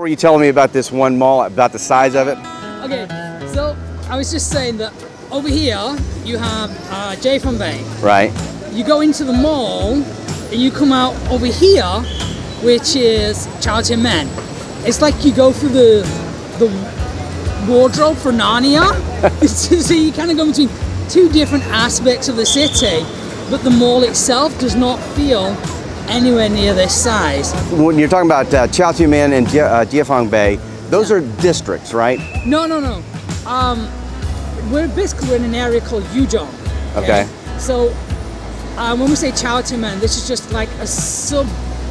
were you telling me about this one mall, about the size of it? Okay, so I was just saying that over here you have Chongqing'S. Right. You go into the mall and you come out over here, which is Chongqing'S. It's like you go through the wardrobe for Narnia. So you kind of go between two different aspects of the city, but the mall itself does not feel anywhere near this size. When you're talking about Chongqing'S and Jiefengbai, those are districts, right? No. We're basically in an area called Yuzhong. Okay. So when we say Chongqing'S, this is just like a sub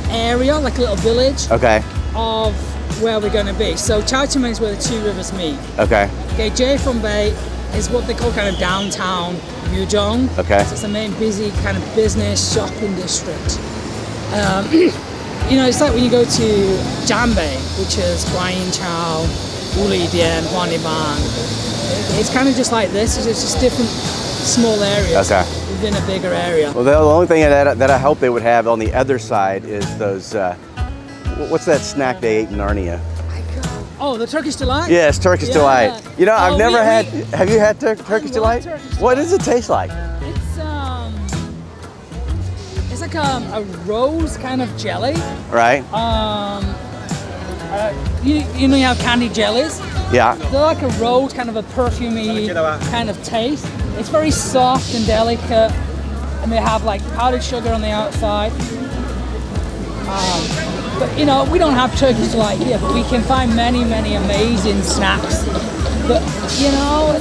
area, like a little village. Okay. Of where we're going to be. So Chongqing'S is where the two rivers meet. Okay. Okay, Jiefengbai is what they call kind of downtown Yuzhong. Okay. So it's the main busy kind of business shopping district. You know, it's like when you go to Jianbei, which is Guanyin-Chao, Wulidian, Huanibang. It's kind of just like this. It's just different small areas within a bigger area. Well, the only thing that I hope they would have on the other side is those, what's that snack they ate in Narnia? Oh, the Turkish Delight? Yes, Turkish Delight. You know, I've never had, have you had Turkish Delight? What does it taste like? It's like a rose kind of jelly. Right. You know you have candy jellies? Yeah. They're like a rose, kind of a perfumey kind of taste. It's very soft and delicate, and they have like powdered sugar on the outside. But you know, we don't have Turkish Delight here, but we can find many amazing snacks. But you know,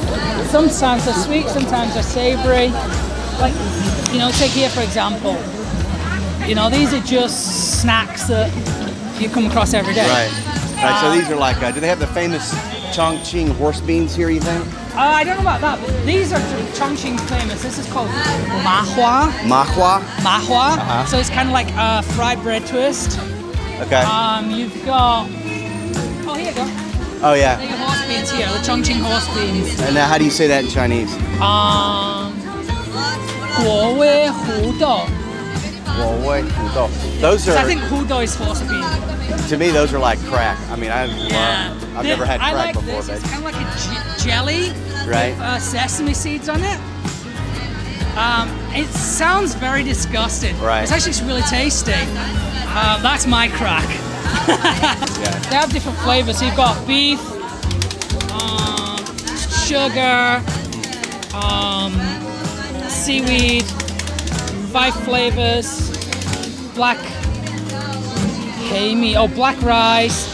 sometimes they're sweet, sometimes they're savory. Like, you know, take here for example. You know, these are just snacks that you come across every day. Right. Right. So these are like, do they have the famous Chongqing horse beans here, you think? I don't know about that, but these are Chongqing's famous. This is called mahua. Mahua? Mahua. So it's kind of like a fried bread twist. Okay. You've got, oh, here you go. Oh, yeah. They're horse beans here, the Chongqing horse beans. And now how do you say that in Chinese? Guo wei hu dou. Those are. So I think hudo is horse bean. To me, those are like crack. I mean, I've never had crack like before, this. but It's kind of like a jelly with sesame seeds on it. It sounds very disgusting. Right. It's actually really tasty. That's my crack. They have different flavors. So you've got beef, sugar, seaweed, 5 flavors, black black rice,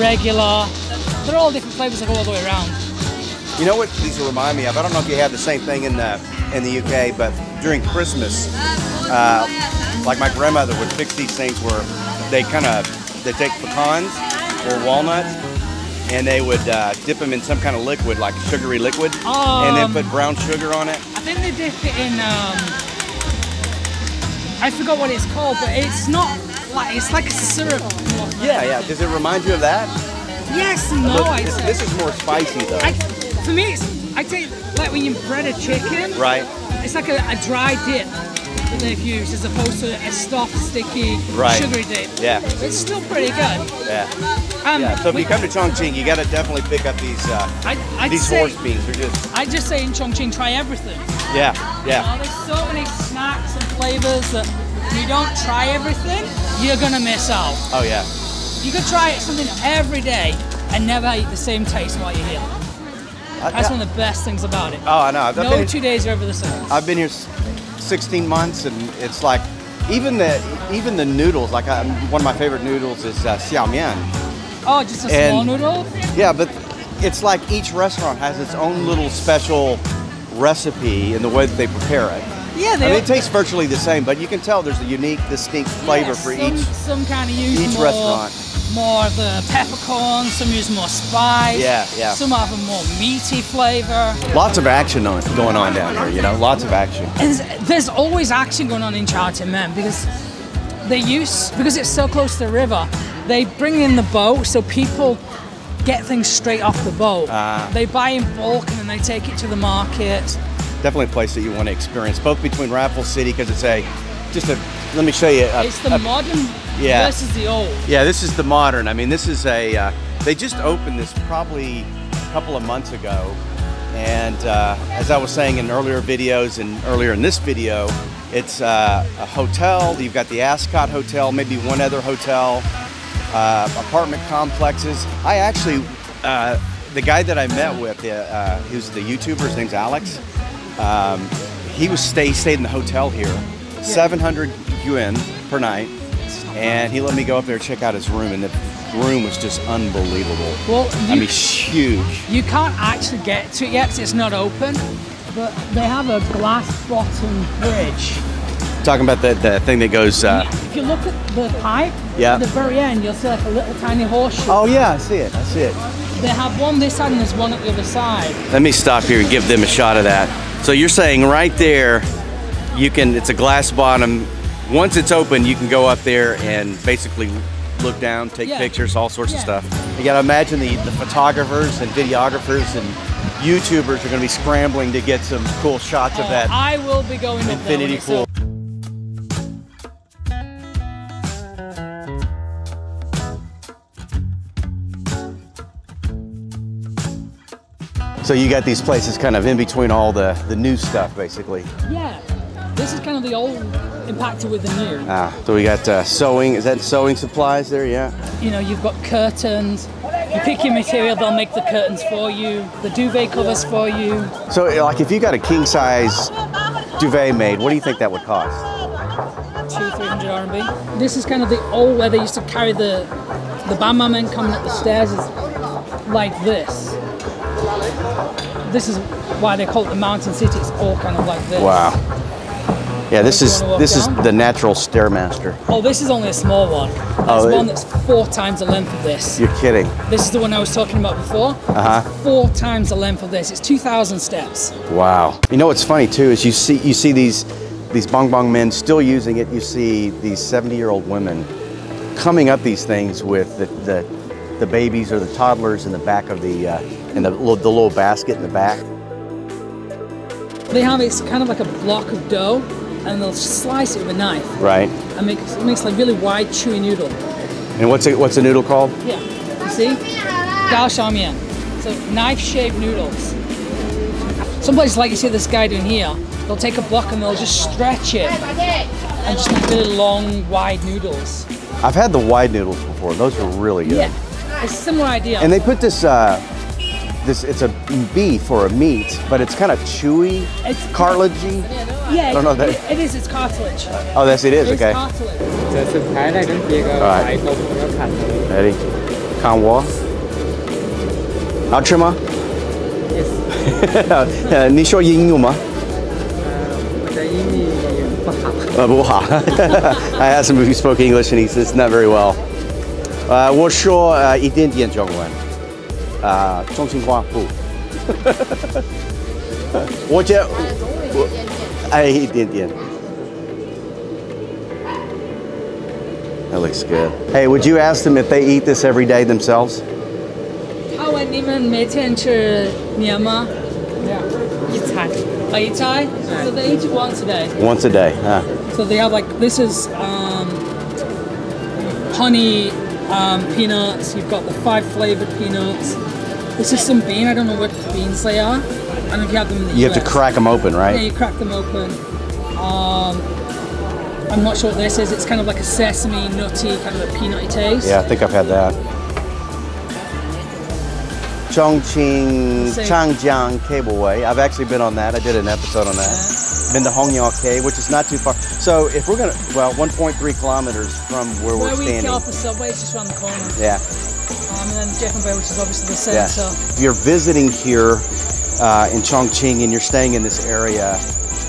regular. They're all different flavors that go all the way around. You know what these remind me of? I don't know if you have the same thing in the UK, but during Christmas, like my grandmother would fix these things where they take pecans or walnuts, and they would dip them in some kind of liquid, like sugary liquid, and then put brown sugar on it. I think they dip it in, I forgot what it's called, but it's not like, it's like a syrup. Yeah. Does it remind you of that? Yes, no, I'd say. This is more spicy though. For me, I'd say like when you bread a chicken. Right. It's like a dry dip that they've used as opposed to a soft, sticky, sugary dip. Yeah. It's still pretty good. Yeah. So if you come to Chongqing, you got to definitely pick up these horse beans. They're just. I'd just say in Chongqing, try everything. Yeah. You know, there's so many snacks and flavors that if you don't try everything, you're gonna miss out. Oh yeah. You could try something every day and never eat the same taste while you're here. That's one of the best things about it. Oh, I know. No 2 days are ever the same. I've been here 16 months, and it's like even the noodles. Like one of my favorite noodles is xiao mian. Oh, just a small noodle? Yeah, but it's like each restaurant has its own little special recipe in the way that they prepare it. Yeah, I mean, it tastes virtually the same, but you can tell there's a unique, distinct flavor for some kind of use each restaurant. More of the peppercorns, some use more spice. Yeah. Some have a more meaty flavor. Lots of action going on down here, you know, lots of action. And there's always action going on in Chongqing because because it's so close to the river, they bring in the boat so people get things straight off the boat. They buy in bulk and then they take it to the market. Definitely a place that you want to experience, both between Raffles City, because it's just a let me show you. It's the modern versus the old. Yeah, this is the modern. I mean, this is a. They just opened this probably a couple of months ago, and as I was saying in earlier videos and earlier in this video, it's a hotel. You've got the Ascot Hotel, maybe one other hotel, apartment complexes. I actually, the guy that I met with, who's the YouTuber, his name's Alex. He stayed in the hotel here, 700 yuan per night, and he let me go up there and check out his room, and the room was just unbelievable. Well, I mean, huge. You can't actually get to it yet because it's not open, but they have a glass bottom bridge. Talking about the thing that goes. If you look at the pipe, at the very end, you'll see like a little tiny horseshoe. Oh yeah, I see it. I see it. They have one this side and there's one at the other side. Let me stop here and give them a shot of that. So you're saying right there, you can. It's a glass bottom. Once it's open, you can go up there and basically look down, take pictures, all sorts of stuff. You gotta imagine the photographers and videographers and YouTubers are gonna be scrambling to get some cool shots of that. I will be going infinity pool. So you got these places kind of in between all the new stuff, basically. Yeah, this is kind of the old impacted with the new. So we got sewing. Is that sewing supplies there? Yeah. You know, you've got curtains. You pick your material, they'll make the curtains for you. The duvet covers for you. So, like, if you got a king size duvet made, what do you think that would cost? 200-300 RMB. This is kind of the old where they used to carry the Bama men coming up the stairs like this. This is why they call it the Mountain City. It's all kind of like this. Wow. Yeah, this is the natural Stairmaster. Oh, this is only a small one. There's one that's 4 times the length of this. You're kidding. This is the one I was talking about before. It's 4 times the length of this. It's 2,000 steps. Wow. You know what's funny too is you see these bong bong men still using it. You see these 70-year-old women coming up these things with the babies or the toddlers in the back of the little basket in the back. They have it's kind of like a block of dough, and they'll slice it with a knife. Right. And it makes like really wide, chewy noodle. And what's a noodle called? Yeah. You see? Gao xiaomian. So knife-shaped noodles. Some places, like you see this guy doing here, they'll take a block and they'll just stretch it and just make really long, wide noodles. I've had the wide noodles before. Those are really good. Yeah. It's a similar idea. And they put this. It's a beef or a meat, but it's kind of chewy, cartilagey. Yeah, I don't know that. It is. It's cartilage. Oh, yes, it is. It's okay. cartilage. All right. Ready? 看我。好吃吗？ Yes. 你说英语吗？我的英语不好。不好。I asked him if he spoke English, and he says not very well. 我说一点点中文。重庆话不。我觉得一点点。That looks good. Hey, would you ask them if they eat this every day themselves? 他问你们每天吃面吗？ 一餐。一餐? So they eat it once a day. Once a day, huh? So they have like, this is honey peanuts. You've got the 5 flavored peanuts. This is some bean. I don't know what beans they are. I don't know if you have them in the US. You have to crack them open, right? Yeah, you crack them open. I'm not sure what this is. It's kind of like a sesame, nutty, kind of a peanutty taste. Yeah, I think I've had that. Chongqing'S Cableway. I've actually been on that. I did an episode on that. Been to Hongyao Cave, which is not too far. So if we're gonna, 1.3 kilometers from where we're standing. Where we get off the subway, it's just around the corner. Yeah. And then Jeff Bay, which is obviously the center. Yeah. If you're visiting here in Chongqing and you're staying in this area,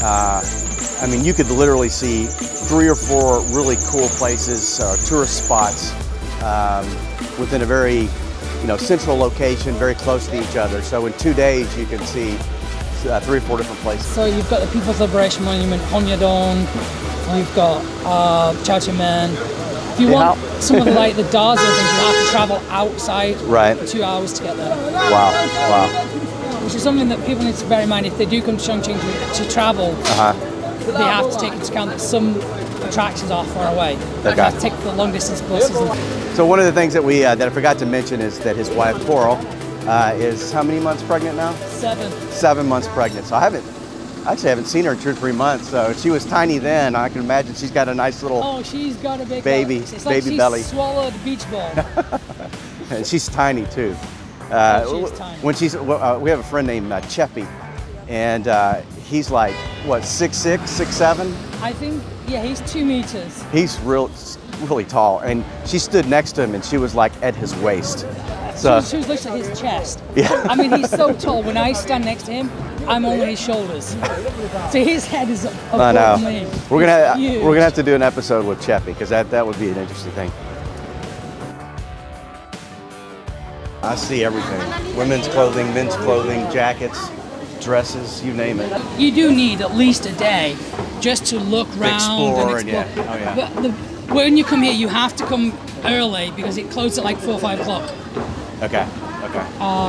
I mean, you could literally see 3 or 4 really cool places, tourist spots, within a very, central location, very close to each other. So in 2 days, you can see 3 or 4 different places. So you've got the People's Liberation Monument, Honyadong. You've got Chongqing'S. If you want some of the Dazi things, you have to travel outside for 2 hours to get there. Wow, wow. Which is something that people need to bear in mind if they do come to Chongqing to travel. They have to take into account that some attractions are far away. Okay. I take the long distance buses. So one of the things that we that I forgot to mention is that his wife Coral is how many months pregnant now? 7. 7 months pregnant. So I haven't seen her in 2 or 3 months. So she was tiny then. I can imagine she's got a nice little she's got a big baby, it's like baby she's belly. Swallowed a beach ball. And she's tiny too. She's tiny. When we have a friend named Cheppy, and he's like what 6'6", 6'7"? I think he's 2 meters. He's really tall, and she stood next to him, and she was like at his waist. So She was literally his chest. Yeah. I mean, he's so tall. When I stand next to him, I'm only his shoulders. So his head is above me. We're gonna have to do an episode with Cheppy because that would be an interesting thing. I see everything: women's clothing, men's clothing, jackets, dresses, you name it. You do need at least a day just to look around Explore, and explore. yeah. Oh, yeah. But when you come here, you have to come early because it closes at like 4 or 5 o'clock. Okay.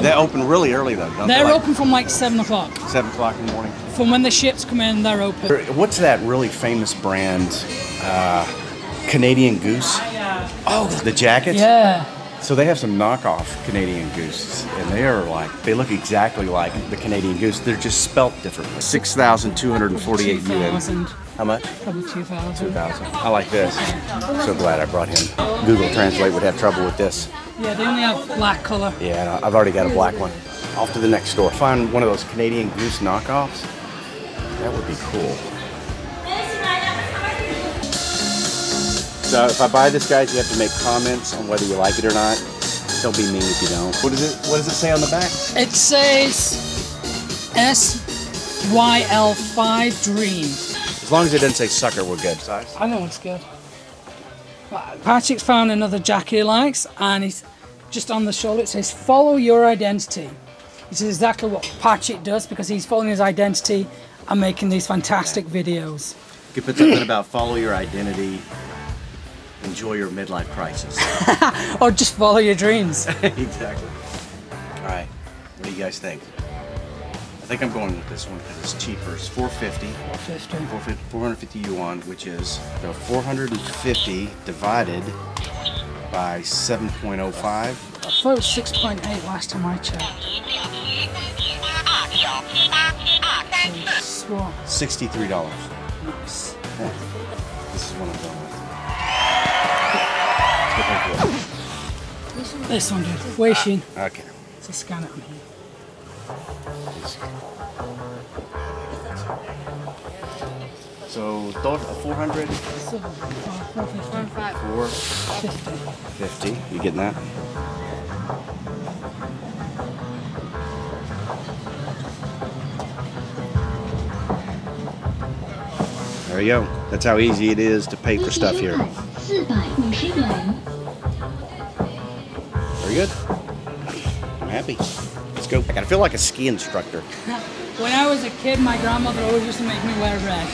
They open really early though, don't they? They're open from like 7 o'clock. 7 o'clock in the morning. From when the ships come in, they're open. What's that really famous brand? Canadian Goose? Oh, the jackets? Yeah. So they have some knockoff Canadian Gooses, and they look exactly like the Canadian Goose. They're just spelt differently. 6,248 yuan. 2,000. How much? Probably 2,000. 2,000. I like this. I'm so glad I brought him. Google Translate would have trouble with this. Yeah, they only have black color. Yeah, I've already got a black one. Off to the next store. Find one of those Canadian Goose knockoffs. That would be cool. So if I buy this, guys, you have to make comments on whether you like it or not. Don't be mean if you don't. What does it say on the back? It says SYL5 Dream. As long as it doesn't say sucker, we're good. Size? I know it's good. Patrick's found another jacket he likes, and he's just on the shoulder. It says "Follow your identity." This is exactly what Patrick does because he's following his identity and making these fantastic videos. You could put something about follow your identity, enjoy your midlife crisis. Or just follow your dreams. Exactly. All right, what do you guys think? I think I'm going with this one because it's cheaper. It's 450. 450 yuan, which is 450 divided by 7.05. I thought it was 6.8 last time I checked. So what? $63. Nice. Yeah. This is what I'm going with. This one, dude. Weixin. Okay. Let's scan it on here. So 400. 450. You getting that? There you go. That's how easy it is to pay for stuff here. Very good. I'm happy. Let's go. I feel like a ski instructor. When I was a kid, my grandmother always used to make me wear red.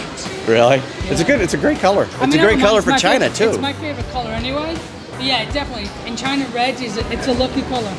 Really? Yeah. It's a great color. It's a great color for China too. It's my favorite color anyway. But yeah, definitely. In China, red it's a lucky color.